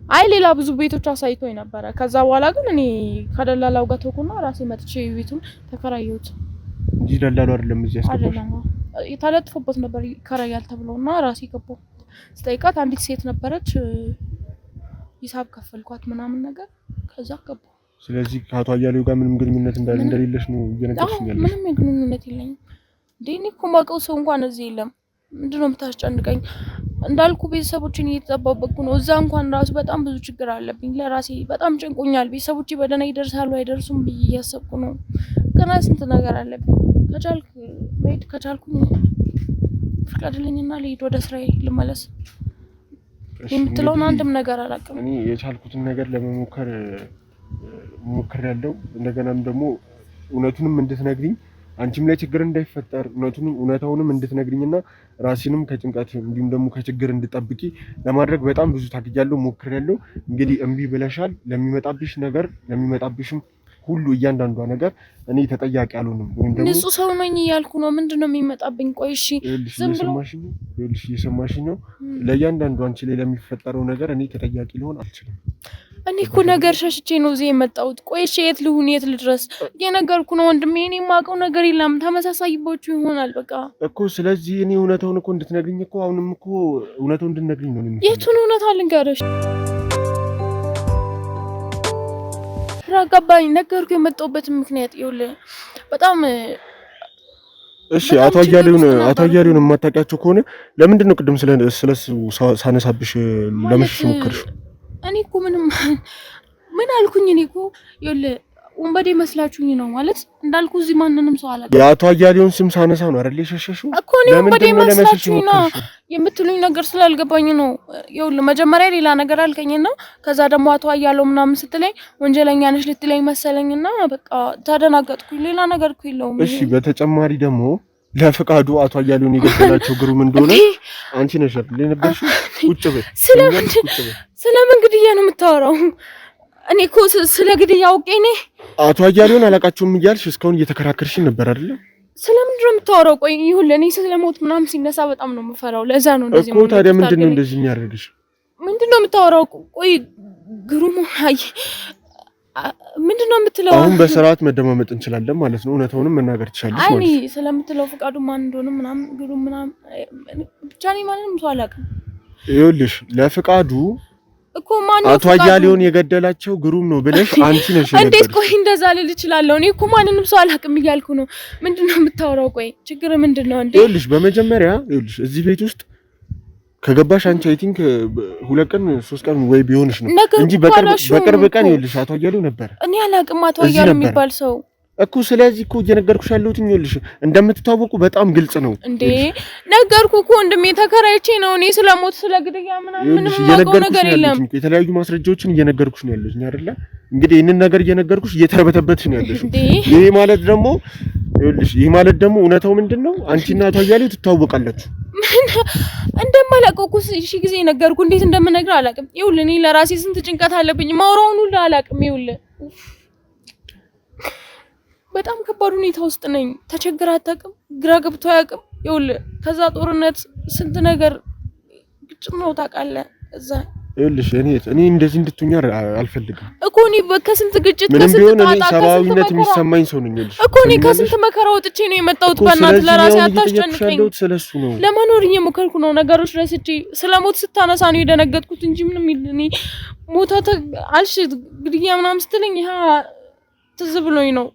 አይ ሌላ ብዙ ቤቶች አሳይቶኝ ነበረ። ከዛ በኋላ ግን እኔ ከደላላው ጋር ተውኩና ራሴ መጥቼ ቤቱን ተከራየሁት እንጂ ደላላው አይደለም እዚህ ያስገባሽ። አይደለም ተለጥፎበት ነበር ይከራያል ተብሎና ራሴ ገባሁ። ስጠይቃት አንዲት ሴት ነበረች። ሂሳብ ከፈልኳት ምናምን ነገር ከዛ ገባሁ። ስለዚህ ከአቶ አያሌው ጋር ምንም ግንኙነት እንደሌለሽ ነው እየነገርሽኝ ያለሽ? ምንም ግንኙነት የለኝም። እንዴ እኔ እኮ የማውቀው ሰው እንኳን እዚህ የለም። ምንድነው የምታስጨንቀኝ? እንዳልኩ ቤተሰቦችን እየተጠባበቅኩ ነው። እዛ እንኳን ራሱ በጣም ብዙ ችግር አለብኝ። ለራሴ በጣም ጨንቆኛል። ቤተሰቦቼ በደህና ይደርሳሉ አይደርሱም ብዬ እያሰብኩ ነው። ገና ስንት ነገር አለብኝ። መሄድ ከቻልኩኝ ፍቃድልኝና ልሂድ፣ ወደ ስራዬ ልመለስ። የምትለውን አንድም ነገር አላውቅም። እኔ የቻልኩትን ነገር ለመሞከር ሞክሬያለሁ። እንደገናም ደግሞ እውነቱንም እንድትነግሪኝ አንቺም ላይ ችግር እንዳይፈጠር እውነታውንም እንድትነግሪኝና ራሴንም ከጭንቀት እንዲሁም ደግሞ ከችግር እንድጠብቂ ለማድረግ በጣም ብዙ ታግያለሁ፣ ሞክሬያለሁ። እንግዲህ እምቢ ብለሻል። ለሚመጣብሽ ነገር ለሚመጣብሽም ሁሉ እያንዳንዷ ነገር እኔ ተጠያቂ አልሆንም። ወይም ደግሞ ንጹህ ሰው ነኝ እያልኩ ነው። ምንድነው የሚመጣብኝ? ቆይ እሺ ዝም ብሎ እየሰማሽኝ ነው። ለእያንዳንዱ አንቺ ላይ ለሚፈጠረው ነገር እኔ ተጠያቂ ልሆን አልችልም። እኔ እኮ ነገር ሸሽቼ ነው እዚህ የመጣሁት። ቆይ እሺ የት ልሁን? የት ልድረስ? እየነገርኩ ነው ወንድሜ። እኔ የማውቀው ነገር የለም። ተመሳሳይባችሁ ይሆናል በቃ እኮ። ስለዚህ እኔ እውነታውን እኮ እንድትነግሪኝ እኮ አሁንም እኮ እውነታውን እንድትነግሪኝ ነው። የቱን እውነታ ልንገርሽ? ገባኝ። ነገርኩ የመጣሁበትን ምክንያት ይኸውልህ በጣም እሺ። አቶ አያሌውን የማታውቂያቸው ከሆነ ለምንድን ነው ቅድም ስለሱ ሳነሳብሽ ለመሸሽ ሞከርሽ? እኔ እኮ ምን አልኩኝ? እኔ እኮ ይኸውልህ ወንበዴ መስላችሁኝ ነው ማለት እንዳልኩ እዚህ ማንንም ሰው አላውቅም። የአቶ አያሌውን ስም ሳነሳ ነው አይደል የሸሸሽው እኮ። እኔ ወንበዴ መስላችሁኝ ነው የምትሉኝ ነገር ስላልገባኝ ነው። ይኸውልህ መጀመሪያ ሌላ ነገር አልከኝና ከዛ ደግሞ አቶ አያሌው ምናምን ስትለኝ ወንጀለኛ ነሽ ልትለኝ መሰለኝና በቃ ተደናገጥኩኝ። ሌላ ነገር እኮ የለውም። እሺ በተጨማሪ ደግሞ ለፍቃዱ አቶ አያሌውን የገደላቸው ግሩም እንደሆነ አንቺ ነሽ አይደል የነበርሽው? ቁጭ በይ። ስለምን ግድያ ነው የምታወራው? እኔ እኮ ስለ ግድያ አውቄ ነኝ። አቶ አያሌውን አላውቃቸውም እያልሽ እስካሁን እየተከራከርሽኝ ነበር አይደል? ስለምንድን ነው የምታወራው? ቆይ ይሁን ለእኔ ስለሞት ምናምን ሲነሳ በጣም ነው የምፈራው። ለዛ ነው እንደዚህ እኮ። ታዲያ ምንድን ነው እንደዚህ የሚያደርግሽ? ምንድን ነው የምታወራው? ቆይ ግሩም አይ ምንድነው የምትለው? አሁን በስርዓት መደማመጥ እንችላለን ማለት ነው። እውነታውንም መናገር ትችላለሽ ማለት ነው። አይ ስለምትለው ፍቃዱ ማን እንደሆነ ምናምን ግሩም ምናምን ብቻ ነው ማንንም ሰው አላውቅም። ይኸውልሽ ለፍቃዱ እኮ ማን ነው አቶ አያሌውን የገደላቸው ግሩም ነው ብለሽ አንቺ ነሽ የነገርሽ። እንዴት ቆይ እንደዛ ልል እችላለሁ? እኔ እኮ ማንንም ሰው አላውቅም እያልኩ ነው። ምንድነው የምታወራው? ቆይ ችግር ምንድነው እንዴ? ይኸውልሽ በመጀመሪያ ይኸውልሽ እዚህ ቤት ውስጥ ከገባሽ አንቺ አይ ቲንክ 2 ቀን 3 ቀን ወይ ቢሆንሽ ነው እንጂ በቅርብ ቀን ይኸውልሽ አቶ አያሌው ነበር። እኔ አላውቅም አቶ አያሌው የሚባል ሰው እኮ። ስለዚህ እኮ እየነገርኩሽ ያለሁት ይኸውልሽ እንደምትታወቁ በጣም ግልጽ ነው እንዴ። ነገርኩ እኮ ወንድሜ ተከራይቼ ነው እኔ ስለሞት ስለግድያ ምንም የማውቀው ነገር የለም። የተለያዩ ማስረጃዎችን እየነገርኩሽ ነው ያለሁት አይደለ? እንግዲህ ይሄንን ነገር እየነገርኩሽ እየተረበተበትሽ ነው ያለሽ። ይሄ ማለት ደግሞ ይኸውልሽ ይሄ ማለት ደግሞ እውነታው ምንድነው? አንቺና አቶ አያሌው ትታወቃላችሁ። እንደማላውቀው እኮ እሺ ጊዜ ነገርኩ። እንዴት እንደምነግር አላውቅም። ይኸውልህ እኔ ለራሴ ስንት ጭንቀት አለብኝ። ማውራውን ሁሉ አላውቅም። ይኸውልህ በጣም ከባድ ሁኔታ ውስጥ ነኝ። ተቸግራ አታውቅም። ግራ ገብቶ አያውቅም። ይኸውልህ ከዛ ጦርነት ስንት ነገር ግጭት ነው ታውቃለህ። እዛ ይኸውልሽ እኔ እንደዚህ እንድትሆኛ አልፈልግም እኮ እኔ ከስንት ግጭት ከስንት ጣጣ ሰብአዊነት የሚሰማኝ ሰው ነኝ። ይኸውልሽ እኮ እኔ ከስንት መከራ ወጥቼ ነው የመጣሁት። በእናትህ ለራሴ አታስጨንቀኝ። ስለሱ ነው ለመኖር እየሞከርኩ ነው። ነገሮች ረስቼ ስለሞት ስታነሳ ነው የደነገጥኩት እንጂ ምንም እኔ ሞታ አልሽ ግድያ ምናምን ስትለኝ ይሄ ትዝ ብሎኝ ነው።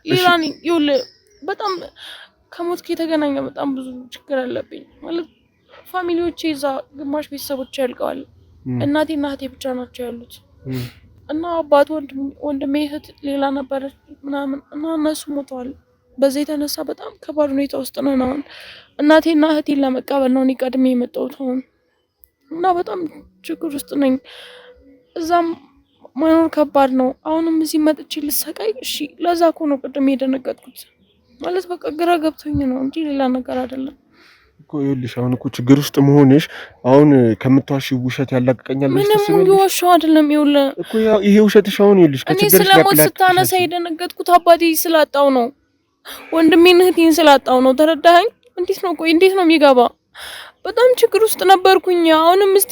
ኢራን ይኸውልህ በጣም ከሞት ከተገናኘ በጣም ብዙ ችግር አለብኝ ማለት ፋሚሊዎቼ እዛ ግማሽ ቤተሰቦች ያልቀዋል። እናቴና እህቴ ብቻ ናቸው ያሉት እና አባት ወንድሜ እህት ሌላ ነበረች ምናምን እና እነሱ ሞተዋል። በዛ የተነሳ በጣም ከባድ ሁኔታ ውስጥ ነን አሁን። እናቴና እህቴን ለመቀበል ነው እኔ ቀድሜ የመጣሁት አሁን እና በጣም ችግር ውስጥ ነኝ። እዛም መኖር ከባድ ነው። አሁንም እዚህ መጥቼ ልሰቃይ? እሺ ለዛ እኮ ነው ቅድም የደነገጥኩት ማለት በቃ ግራ ገብቶኝ ነው እንጂ ሌላ ነገር አይደለም እኮ። ይኸውልሽ አሁን እኮ ችግር ውስጥ መሆንሽ አሁን ከምትዋሺው ውሸት ያላቀቀኛል ማለት ነው። ምንም ይዋሻው አይደለም። ይኸውልህ እኮ ይሄ ውሸትሽ አሁን ይኸውልሽ እኔ ስለሞት ስታነሳ የደነገጥኩት አባቴ ስላጣው ነው፣ ወንድሜን እህቴን ስላጣው ነው። ተረዳኸኝ? እንዴት ነው ቆይ እንዴት ነው የሚገባ? በጣም ችግር ውስጥ ነበርኩኝ። አሁንም እስቲ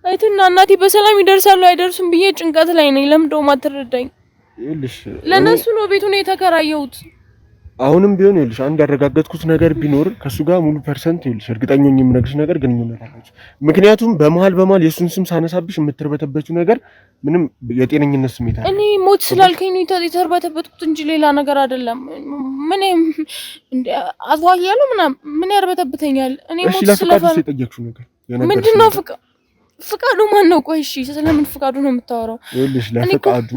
እህትና እናቴ በሰላም ይደርሳሉ አይደርሱም ብዬ ጭንቀት ላይ ነኝ። ለምንድነው ማትረዳኝ? ይኸውልሽ ለነሱ ነው ቤቱን የተከራየሁት። አሁንም ቢሆን ይኸውልሽ አንድ ያረጋገጥኩት ነገር ቢኖር ከሱ ጋር ሙሉ ፐርሰንት ይኸውልሽ እርግጠኛ ነኝ የምነግርሽ ነገር ግንኙነት አላችሁ። ምክንያቱም በመሃል የሱን ስም ሳነሳብሽ የምትርበተበችው ነገር ምንም የጤነኝነት ስሜት አለ። እኔ ሞት ስላልከኝ ነው የተርበተበትኩት እንጂ ሌላ ነገር አይደለም። ምን እንደ አቶ አያሌው ምን ያርበተብተኛል? እኔ ሞት ስለፈለኩ የጠየቅሽው ነገር ምንድነው? ፍቃዱ ማን ነው? ቆይ እሺ ስለምን ፍቃዱ ነው የምታወራው? ይኸውልሽ ለፍቃዱ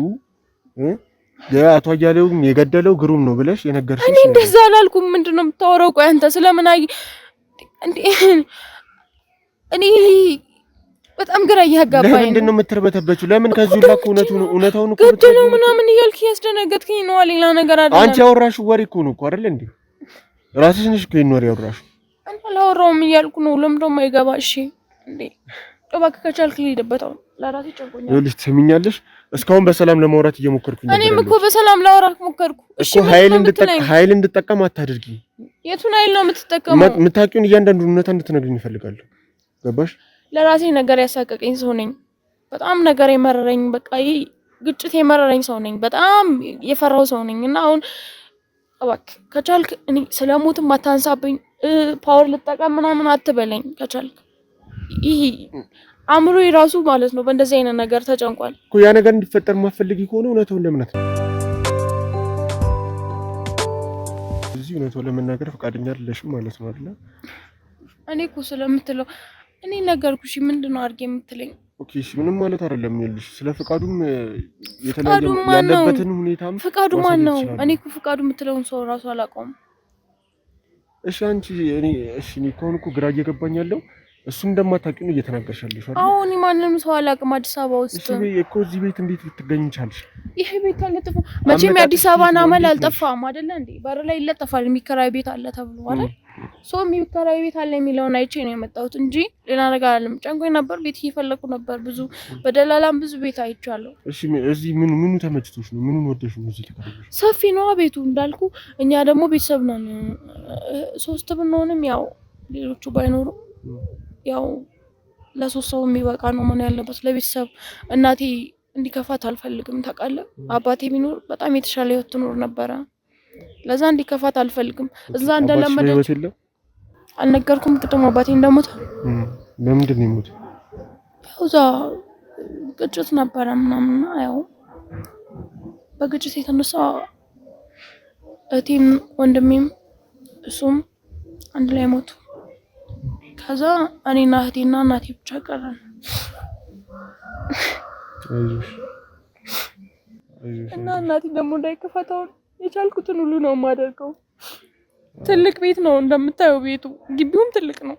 አቶ አያሌውን የገደለው ግሩም ነው ብለሽ የነገርሽኝ። እኔ እንደዛ አላልኩም። ምንድነው የምታወራው? ቆይ አንተ ስለምን እኔ በጣም ግራ እያጋባኝ ነው። ለምንድን ነው የምትርበተበችው? ለምን ከዚህ ሁሉ እውነታውን እኮ ገደለው ምናምን እያልክ ያስደነገጥከኝ ነው። ሌላ ነገር አይደለም። አንቺ ያወራሽው ወሬ እኮ ነው አይደል እንዴ? ራስሽ ነሽ እኮ ይሄን ወሬ ያወራሽው። እኔ አላወራሁም እያልኩ ነው። ለምንድነው የማይገባ? እሺ እንዴ እባክህ ከቻልክ ልሂድበት። አሁን ለራሴ ጨንቆኛል። ይኸውልሽ ትሰሚኛለሽ? እስካሁን በሰላም ለማውራት እየሞከርኩኝ ነበር። እኔም እኮ በሰላም ላወራህ ሞከርኩ። እሺ ኃይል እንድጠቀም አታድርጊ። የቱን ኃይል ነው የምትጠቀመው? የምታውቂውን እያንዳንዱን እውነታ እንድትነግሪኝ እፈልጋለሁ። ገባሽ? ለራሴ ነገር ያሳቀቀኝ ሰው ነኝ። በጣም ነገር የመረረኝ በቃ ይሄ ግጭት የመረረኝ ሰው ነኝ። በጣም የፈራው ሰው ነኝ እና አሁን እባክህ ከቻልክ እኔ ስለሞትም አታንሳብኝ። ፓወር ልጠቀም ምናምን አትበለኝ ከቻልክ። ይሄ አእምሮ የራሱ ማለት ነው በእንደዚህ አይነት ነገር ተጨንቋል እኮ። ያ ነገር እንዲፈጠር ማፈልጊ ከሆነ እውነታውን ለምን እዚህ እውነታውን ለመናገር ፈቃደኛ አይደለሽም ማለት ነው አይደል? እኔ እኮ ስለምትለው እኔ ነገርኩሽ። ምንድነው አድርጌ የምትለኝ? ኦኬ እሺ ምንም ማለት አይደለም። ይልሽ ስለ ፍቃዱም የተለያየ ያለበትን ሁኔታም ፍቃዱ ማን ነው? እኔ እኮ ፍቃዱ የምትለውን ሰው ራሱ አላውቀውም። እሺ አንቺ እኔ ከሆነ እኮ ግራ እየገባኝ ያለው እሱ እንደማታውቂው ነው እየተናገርሽ ያለሽ አይደል? አዎ እኔ ማንንም ሰው አላውቅም አዲስ አበባ ውስጥ። እኮ እዚህ ቤት እንዴት ልትገኝ ቻልሽ? ይሄ ቤት ተለጥፎ መቼም የአዲስ አበባን አመል አልጠፋም አይደለ እንዴ? በር ላይ ይለጠፋል የሚከራይ ቤት አለ ተብሎ አይደል? ሰው የሚከራይ ቤት አለ የሚለውን አይቼ ነው የመጣሁት እንጂ ሌላ ነገር አይደለም። ጨንቆኝ ነበር፣ ቤት እየፈለኩ ነበር። ብዙ በደላላም ብዙ ቤት አይቻለሁ። እሺ እዚህ ምኑ ተመችቶሽ ነው? ምኑን ወደሽ ነው እዚህ ተከራይሽ? ሰፊ ነው ቤቱ እንዳልኩ። እኛ ደግሞ ቤተሰብ ነን። 3 ብንሆንም ያው ሌሎቹ ባይኖሩ ያው ለ3 ሰው የሚበቃ ነው ምን ያለበት ለቤተሰብ። እናቴ እንዲከፋት አልፈልግም ታውቃለህ። አባቴ ቢኖር በጣም የተሻለ ህይወት ትኖር ነበረ። ለዛ እንዲከፋት አልፈልግም። እዛ እንደለመደች አልነገርኩም ቅድም አባቴ እንደሞተ። ለምንድን ነው የሞተው? ያው እዛ ግጭት ነበረ ምናምን ያው በግጭት የተነሳ እህቴም ወንድሜም እሱም አንድ ላይ ሞቱ። ከዛ እኔና እህቴና እናቴ ብቻ ቀረን። እና እናቴ ደግሞ እንዳይከፋታው የቻልኩትን ሁሉ ነው የማደርገው። ትልቅ ቤት ነው እንደምታየው፣ ቤቱ ግቢውም ትልቅ ነው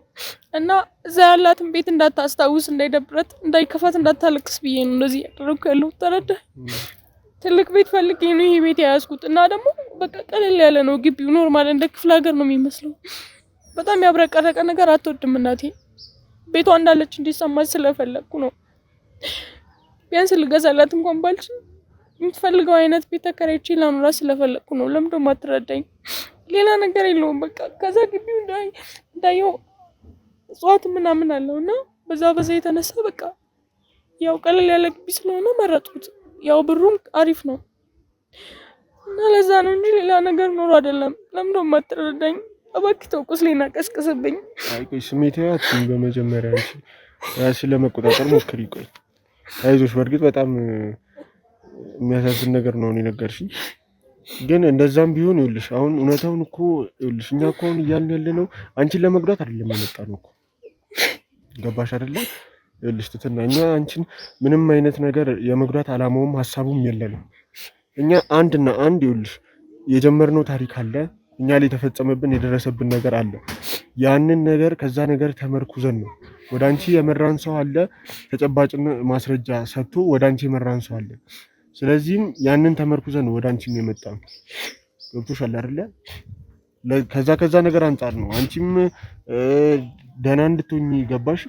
እና እዛ ያላትን ቤት እንዳታስታውስ፣ እንዳይደብረት፣ እንዳይከፋት፣ እንዳታለቅስ ብዬ ነው እንደዚህ ያደረኩ ያለው። ተረዳህ? ትልቅ ቤት ፈልጌ ነው ይሄ ቤት ያያዝኩት እና ደግሞ በቃ ቀለል ያለ ነው ግቢው። ኖርማል እንደ ክፍለ ሀገር ነው የሚመስለው። በጣም ያብረቀረቀ ነገር አትወድም እናቴ። ቤቷ እንዳለች እንዲሰማት ስለፈለኩ ነው። ቢያንስ ልገዛላት እንኳን ባልችል የምትፈልገው አይነት ቤት ተከራይቼ ላኖራት ስለፈለኩ ነው። ለምን ደግሞ አትረዳኝ? ሌላ ነገር የለውም። በቃ ከዛ ግቢው እንዳየው እጽዋት ምናምን አለውና በዛ የተነሳ በቃ ያው ቀለል ያለ ግቢ ስለሆነ መረጥኩት። ያው ብሩም አሪፍ ነው እና ለዛ ነው እንጂ ሌላ ነገር ኖሮ አይደለም። ለምን ደግሞ አትረዳኝ? እባክህ ተው፣ ቁስሌን አቀስቅስብኝ። አይ ቆይ ስሜታዊ አትሁን። በመጀመሪያ አንቺ ራስሽን ለመቆጣጠር ሞክሪ። ቆይ አይዞሽ። በእርግጥ በጣም የሚያሳዝን ነገር ነው የነገርሽኝ፣ ግን እንደዛም ቢሆን ይኸውልሽ አሁን እውነታውን እኮ ይኸውልሽ እኛ እኮ አሁን እያልን ያለነው አንቺን ለመጉዳት አይደለም የመጣነው እኮ። ገባሽ አይደለ? ይኸውልሽ ትትና እኛ አንቺን ምንም አይነት ነገር የመጉዳት አላማውም ሀሳቡም የለንም። እኛ አንድና አንድ ይኸውልሽ የጀመርነው ታሪክ አለ፣ እኛ ላይ የተፈጸመብን የደረሰብን ነገር አለ። ያንን ነገር ከዛ ነገር ተመርኩዘን ነው ወደ አንቺ የመራን ሰው አለ፣ ተጨባጭ ማስረጃ ሰጥቶ ወደ አንቺ የመራን ሰው አለ። ስለዚህም ያንን ተመርኩዘን ወደ አንቺ ነው የመጣው። ገብቶሻል አይደለ? ከዛ ነገር አንጻር ነው አንቺም ደህና እንድትሆኚ ገባሽ?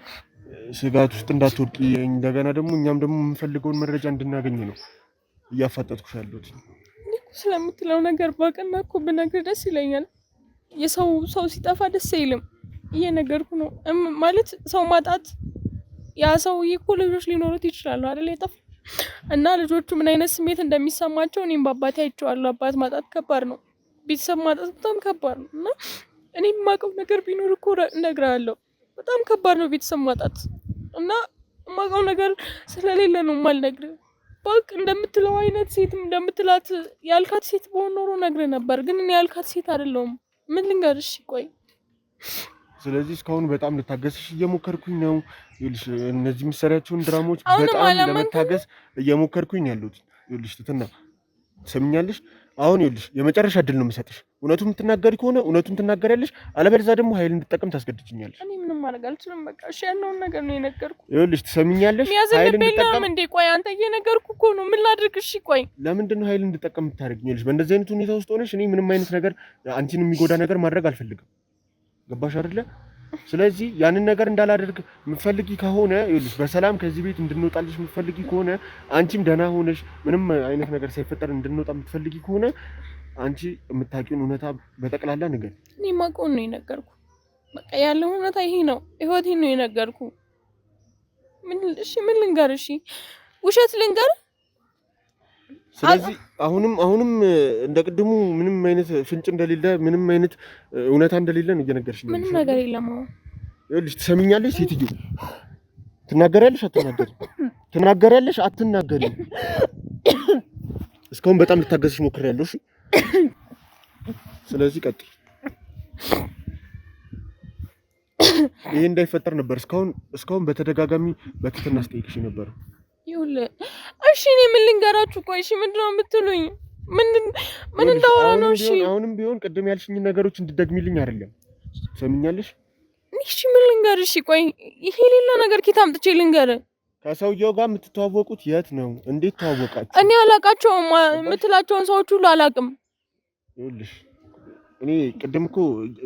ስጋት ውስጥ እንዳትወድቂ፣ እንደገና ደግሞ እኛም ደግሞ የምንፈልገውን መረጃ እንድናገኝ ነው እያፋጠጥኩሽ ያለሁት። ስለምትለው ነገር ባቀና እኮ ብነግር ደስ ይለኛል። የሰው ሲጠፋ ደስ አይልም። እየነገርኩ ነው ማለት ሰው ማጣት፣ ያ ሰውዬ እኮ ልጆች ሊኖሩት ይችላሉ አይደል? የጠፋ እና ልጆቹ ምን አይነት ስሜት እንደሚሰማቸው እኔም በአባቴ አይቼዋለሁ። አባት ማጣት ከባድ ነው፣ ቤተሰብ ማጣት በጣም ከባድ ነው። እና እኔ የማውቀው ነገር ቢኖር እኮ እነግርሃለሁ፣ በጣም ከባድ ነው ቤተሰብ ማጣት። እና የማውቀው ነገር ስለሌለ ነው የማልነግርህ። በቃ እንደምትለው አይነት ሴት እንደምትላት ያልካት ሴት በሆነ ኖሮ ነግርህ ነበር፣ ግን እኔ ያልካት ሴት አይደለሁም። ምን ልንገርሽ? ቆይ ስለዚህ እስካሁን በጣም ልታገስሽ እየሞከርኩኝ ነው። ይኸውልሽ እነዚህ የምትሰሪያቸውን ድራማዎች በጣም ለመታገስ እየሞከርኩኝ ያሉት። ይኸውልሽ ትትና ትሰሚኛለሽ? አሁን ይኸውልሽ የመጨረሻ እድል ነው የምሰጥሽ። እውነቱን የምትናገሪ ከሆነ እውነቱን ትናገሪያለሽ፣ አለበለዚያ ደግሞ ኃይል እንድጠቀም ታስገድጅኛለሽ። እኔ ምንም ማድረግ አልችልም። በቃ እሺ ያለውን ነገር ነው የነገርኩህ። ይኸውልሽ ትሰሚኛለሽ? ኃይል እንድጠቀም እንዴ? ቆይ አንተ እየነገርኩህ እኮ ነው። ምን ላድርግ? እሺ ቆይ ለምንድን ነው ኃይል እንድጠቀም የምታደርጊኝ? ይኸውልሽ በእንደዚህ አይነት ሁኔታ ውስጥ ሆነሽ እኔ ምንም አይነት ነገር አንቺን የሚጎዳ ነገር ማድረግ አልፈልግም። ገባሽ አይደለ? ስለዚህ ያንን ነገር እንዳላደርግ የምትፈልጊ ከሆነ ይኸውልሽ በሰላም ከዚህ ቤት እንድንወጣልሽ የምትፈልጊ ከሆነ አንቺም ደህና ሆነሽ ምንም አይነት ነገር ሳይፈጠር እንድንወጣ የምትፈልጊ ከሆነ አንቺ የምታውቂውን እውነታ በጠቅላላ ነገር እኔ የማውቀውን ነው የነገርኩህ። በቃ ያለው እውነታ ይሄ ነው፣ ህይወቴን ነው የነገርኩህ። ምን ልንገር? እሺ ውሸት ልንገር? ስለዚህ አሁንም እንደ ቅድሙ ምንም አይነት ፍንጭ እንደሌለ ምንም አይነት እውነታ እንደሌለ ነው እየነገርሽኝ። ምንም ነገር የለም። ይኸውልሽ ትሰሚኛለሽ? ሴትዮ ትናገሪያለሽ አትናገሪም? ትናገሪያለሽ አትናገሪም? እስካሁን በጣም ልታገስሽ ሞክሬያለሁ። እሺ ስለዚህ ቀጥይ። ይሄ እንዳይፈጠር ነበር እስካሁን በተደጋጋሚ በትህትና ስጠይቅሽ ነበር። ይኸውልህ እሺ እኔ ምን ልንገራችሁ? ቆይ እሺ ምንድን ነው የምትሉኝ? ምን እንዳወራ ነው? እሺ አሁንም ቢሆን ቅድም ያልሽኝ ነገሮች እንድትደግሚልኝ አይደለም። ትሰሚኛለሽ? እሺ ምን ልንገር? እሺ ቆይ ይሄ ሌላ ነገር ኬት አምጥቼ ልንገር? ከሰውየው ጋር የምትተዋወቁት የት ነው? እንዴት ተዋወቃችሁ? እኔ አላውቃቸውም። የምትላቸውን ሰዎች ሁሉ አላውቅም። ይኸውልሽ እኔ ቅድም እኮ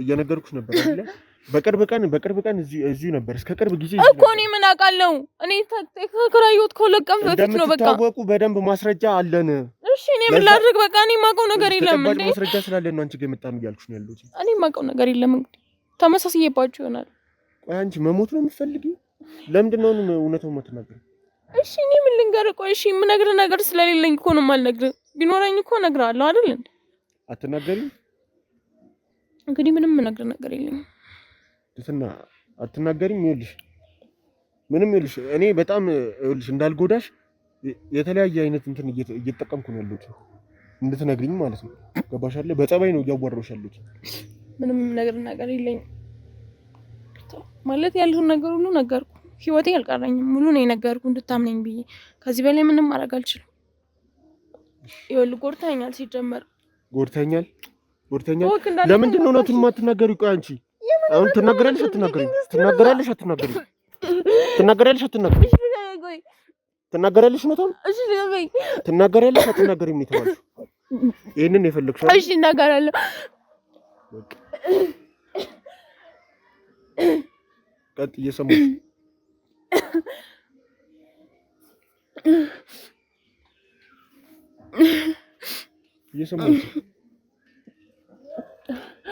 እየነገርኩሽ ነበር አይደለ? በቅርብ ቀን እዚሁ ነበር። እስከ ቅርብ ጊዜ እኮ እኔ ምን አውቃለሁ? እኔ ተከራየሁት ከሁለት ቀን በፊት ነው። በቃ እንደምትታወቁ በደንብ ማስረጃ አለን። እሺ እኔ ምን ላድርግ? በቃ እኔ የማውቀው ነገር የለም። እንዴ ማስረጃ ስላለን ነው አንቺ ጋር የመጣነው እያልኩሽ ነው ያለሁት። እኔ የማውቀው ነገር የለም። እንግዲህ ተመሳሳይባችሁ ይሆናል። ቆይ አንቺ መሞት ነው የምትፈልጊው? ለምንድን ነው እውነታውን የማትናገሪው? እሺ እኔ ምን ልንገርህ? ቆይ እሺ የምነግርህ ነገር ስለሌለኝ እኮ ነው የማልነግርህ። ቢኖረኝ እኮ እነግርሃለሁ አይደል እንዴ? አትናገሪም? እንግዲህ ምንም የምነግርህ ነገር የለኝም። እንትና አትናገሪም? ይኸውልሽ ምንም ይኸውልሽ እኔ በጣም ይኸውልሽ እንዳልጎዳሽ የተለያየ አይነት እንትን እየተጠቀምኩ ነው ያለሁት እንድትነግሪኝ ማለት ነው። ገባሽ አይደል? በጸባይ ነው እያዋራሁሽ ያለሁት። ምንም ነገር የለኝም ማለት ያለውን ነገር ሁሉ ነገርኩ። ህይወቴ አልቀረኝም፣ ሙሉ ነው የነገርኩ እንድታምነኝ ብዬ። ከዚህ በላይ ምንም ማድረግ አልችልም። ይኸውልህ ጎድተኸኛል። ሲጀመር ጎድተኸኛል። ለምንድን ነው እውነቱን የማትናገሪው? ቆይ አንቺ አሁን ትናገራለሽ አትናገሪም? ትናገራለሽ አትናገሪም? ትናገራለሽ አትናገሪም? ትናገራለሽ እውነቱን? እሺ ልበይ። ትናገራለሽ አትናገሪም ነው የተባልሽው? ይሄንን ነው የፈለግሽው? እሺ እናገራለሁ። ቀጥ እየሰማሁሽ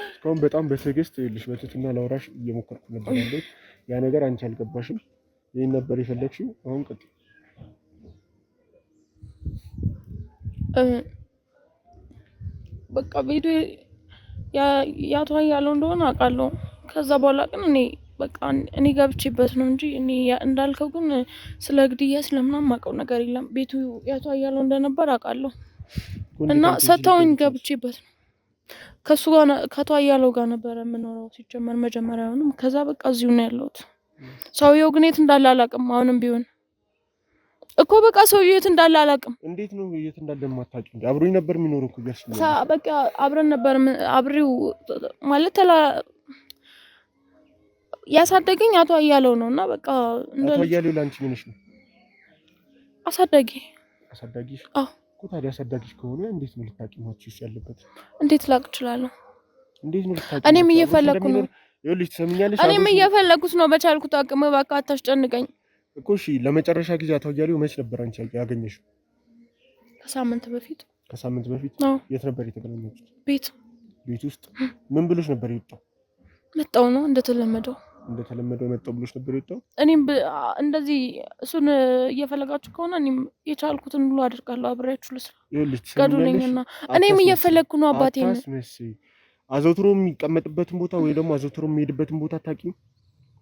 እስካሁን በጣም በትዕግስት ይኸውልሽ በትህትና ላወራሽ እየሞከርኩ ነበር ያለሁት። ያ ነገር አንቺ አልገባሽም። ይሄን ነበር የፈለግሽው። አሁን ቀጥ በቃ ቪዲዮ ያቷ ያለው እንደሆነ አውቃለሁ። ከዛ በኋላ ግን እኔ ገብቼበት ነው እንጂ እኔ እንዳልከው ግን ስለ ግድያ ስለምናምን የማውቀው ነገር የለም። ቤቱ ያቷ ያለው እንደነበር አውቃለሁ እና ሰታውኝ ገብቼበት ነው። ከሱ ጋር ከቷ ያለው ጋር ነበር የምኖረው ሲጀመር መጀመሪያውንም። ከዛ በቃ እዚሁ ነው ያለሁት። ሰውየው ግን የት እንዳለ አላውቅም። አሁንም ቢሆን እኮ በቃ ሰውየው የት እንዳለ አላውቅም። እንዴት ነው የት እንዳለ የማታውቂው? አብሮኝ ነበር የሚኖረው እኮ እያልሽ ነው። በቃ አብረን ነበር አብሬው ማለት ያሳደገኝ አቶ አያለው ነውና በቃ አቶ አያለው ላንቺ ምንሽ ነው? አሳዳጊሽ? አዎ እኮ ታዲያ አሳዳጊሽ ከሆነ እንዴት ነው ልታውቂው ማችሽ ያለበት? እንዴት ላቅ እችላለሁ? እንዴት ነው ልታውቂው? እኔም እየፈለኩ ነው። ይኸውልሽ ትሰሚኛለሽ? እኔም እየፈለኩት ነው። በቻልኩት አቅም በቃ አታስጨንቀኝ እኮ። እሺ ለመጨረሻ ጊዜ አቶ አያሌው መች ነበር አንቺ ያገኘሽው? ከሳምንት በፊት። አዎ። የት ነበር የተገናኛችሁት? ቤት ውስጥ። ምን ብሎሽ ነበር የወጣው? መጣው ነው እንደተለመደው መጣው ብሎሽ ነበር የወጣው? እኔም እንደዚህ እሱን እየፈለጋችሁ ከሆነ እኔም የቻልኩትን ሁሉ አድርጋለሁ አብሬያችሁ ልስራ። ይኸውልሽ ትሰሚኛለሽ? እኔም እየፈለግኩ ነው አባቴ ነው። አታስመስይ። አዘውትሮ የሚቀመጥበትን ቦታ ወይ ደግሞ አዘውትሮ የሚሄድበትን ቦታ አታውቂም?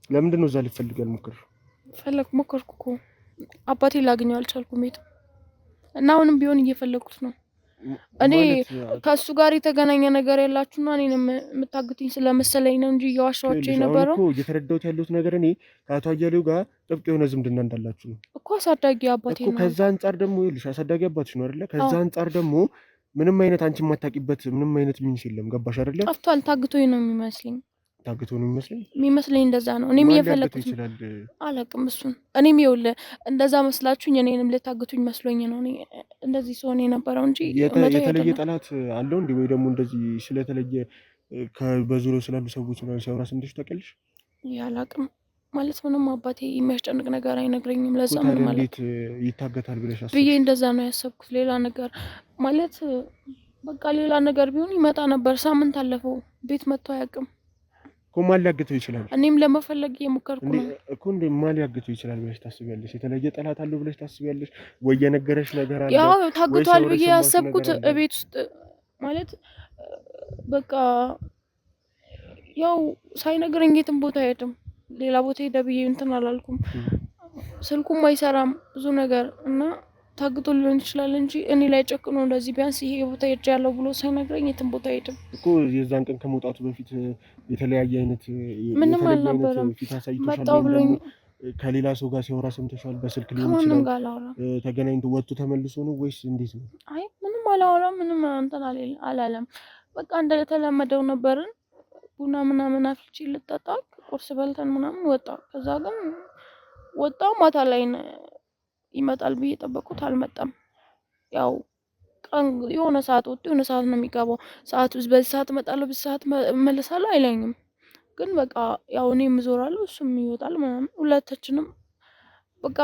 ለምንድን ነው እዛ ልትፈልጊ ያልሞከርሽው? ሞከርኩ እኮ አባቴ ላገኘው አልቻልኩም ቤት እና አሁንም ቢሆን እየፈለግኩት ነው። እኔ ከሱ ጋር የተገናኘ ነገር ያላችሁና እኔንም የምታግቱኝ ስለመሰለኝ ነው እንጂ እየዋሻኋቸው የነበረው እኮ እየተረዳሁት ያለሁት ነገር እኔ ከአቶ አያሌው ጋር ጥብቅ የሆነ ዝምድና እንዳላችሁ ነው እኮ። አሳዳጊ አባቴ ነው እኮ። ከዛ አንጻር ደግሞ ይኸውልሽ አሳዳጊ አባትሽ ነው አይደለ? ከዛ አንጻር ደግሞ ምንም አይነት አንቺ የማታውቂበት ምንም አይነት ምንሽ የለም። ገባሽ አይደለ? ጠፍቷል። ታግቶኝ ነው የሚመስለኝ። ታግቶ ነው የሚመስለኝ እንደዛ ነው። እኔም እየፈለኩት አላውቅም እሱን። እኔም ይኸውልህ እንደዛ መስላችሁኝ እኔንም ልታግቱኝ መስሎኝ ነው እኔ እንደዚህ ሰው የነበረው እንጂ የተለየ ጠላት አለው እንዴ? ወይ ደግሞ እንደዚህ ስለተለየ በዙሪያው ስላሉ ሰዎች ነው ሲያወራ ሰምተሽ ታውቂያለሽ? አላውቅም ማለት ምንም አባቴ የሚያስጨንቅ ነገር አይነግረኝም። ለዛ ምን ማለት ይታገታል ብለሽ ብዬ እንደዛ ነው ያሰብኩት። ሌላ ነገር ማለት በቃ ሌላ ነገር ቢሆን ይመጣ ነበር። ሳምንት አለፈው ቤት መጥቶ አያውቅም እኮ። ማን ሊያግተው ይችላል? እኔም ለመፈለግ እየሞከርኩ ነው እኮ። እንዴ ማን ሊያግተው ይችላል ብለሽ ታስቢያለሽ? የተለየ ጠላት አለው ብለሽ ታስቢያለሽ? ወይ የነገረሽ ነገር አለ? ያው ታግቷል ብዬ ያሰብኩት ቤት ውስጥ ማለት በቃ ያው ሳይነግረኝ የትም ቦታ አይሄድም። ሌላ ቦታ ሄደ ብዬ እንትን አላልኩም። ስልኩም አይሰራም ብዙ ነገር እና ታግቶ ሊሆን ይችላል እንጂ እኔ ላይ ጨክኖ እንደዚህ ቢያንስ ይሄ ቦታ ሄጅ ያለው ብሎ ሳይነግረኝ የትም ቦታ አይሄድም እኮ። የዛን ቀን ከመውጣቱ በፊት የተለያየ አይነት ምንም አልነበረም። ፊት አሳይቶሻል? መጣው ብሎኝ ከሌላ ሰው ጋር ሲያወራ ሰምተሻል? በስልክ ሊሆን ይችላል። ከማንም ጋር አላወራም። ተገናኝቶ ወጥቶ ተመልሶ ነው ወይስ እንዴት ነው? አይ ምንም አላወራም። ምንም እንትን አላለም። በቃ እንደተለመደው ነበርን። ቡና ምናምን አፍልቼ ልጠጣ ቁርስ በልተን ምናምን ወጣ። ከዛ ግን ወጣው ማታ ላይ ይመጣል ብዬ ጠበቁት፣ አልመጣም። ያው ቀን የሆነ ሰዓት ወጥቶ የሆነ ሰዓት ነው የሚገባው። ሰዓት በዚህ ሰዓት እመጣለሁ በዚህ ሰዓት እመለሳለሁ አይለኝም። ግን በቃ ያው እኔም እዞራለሁ እሱም ይወጣል ምናምን፣ ሁለታችንም በቃ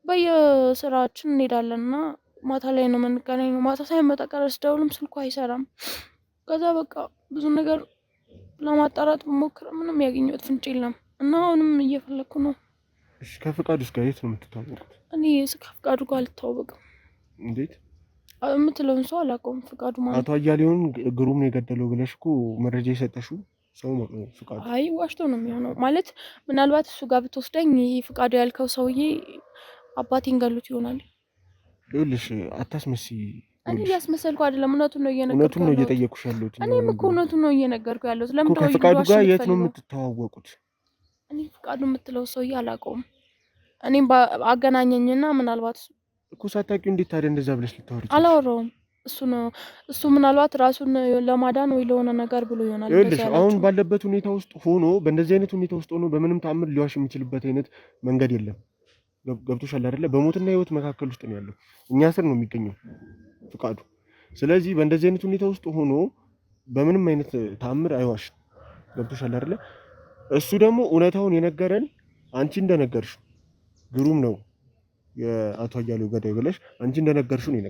በየስራችን እንሄዳለንና ማታ ላይ ነው የምንገናኘው። ማታ ሳይመጣ ቀረ ስደውልም ስልኩ አይሰራም። ከዛ በቃ ብዙ ነገር ለማጣራት ብሞክር ምንም ያገኘሁት ፍንጭ የለም እና አሁንም እየፈለኩ ነው። እሺ ከፍቃዱስ ጋር የት ነው የምትተዋወቁት? እኔ ከፍቃዱ ጋር አልተዋወቅም። እንዴት የምትለውን ሰው አላውቀውም። ፍቃዱ ማለት አቶ አያሌውን ግሩም ነው የገደለው ብለሽ እኮ መረጃ የሰጠሽው ሰው ፍቃዱ? አይ ዋሽቶ ነው የሚሆነው። ማለት ምናልባት እሱ ጋር ብትወስደኝ ይሄ ፍቃዱ ያልከው ሰውዬ አባቴን ገሉት ይሆናል። ይኸውልሽ አታስመሲ። እኔ እያስመሰልኩ አይደለም፣ እውነቱን ነው እየነገርኩ እውነቱን ነው እየጠየኩሽ ያለሁት። እኔም እኮ እውነቱን ነው እየነገርኩ ያለሁት። ለምን ደው ከፍቃዱ ጋር የት ነው የምትተዋወቁት? እኔ ፍቃዱ የምትለው ሰውዬ አላውቀውም። እኔም አገናኘኝና ምናልባት እኮ ሳታውቂው እንዴት ታዲያ እንደዛ ብለሽ ልታወሪ? አላወራውም። እሱ ምናልባት ራሱን ለማዳን ወይ ለሆነ ነገር ብሎ ይሆናል። ይኸውልሽ አሁን ባለበት ሁኔታ ውስጥ ሆኖ በእንደዚህ አይነት ሁኔታ ውስጥ ሆኖ በምንም ተአምር ሊዋሽ የሚችልበት አይነት መንገድ የለም። ገብቶሻል አይደለ? በሞትና ህይወት መካከል ውስጥ ነው ያለው። እኛ ስር ነው የሚገኘው ፍቃዱ። ስለዚህ በእንደዚህ አይነት ሁኔታ ውስጥ ሆኖ በምንም አይነት ተአምር አይዋሽም። ገብቶሻል አይደለ? እሱ ደግሞ እውነታውን የነገረን አንቺ እንደነገርሽ ግሩም ነው የአቶ አያሌው ገዳይ ብለሽ አንቺ እንደነገርሽው ነው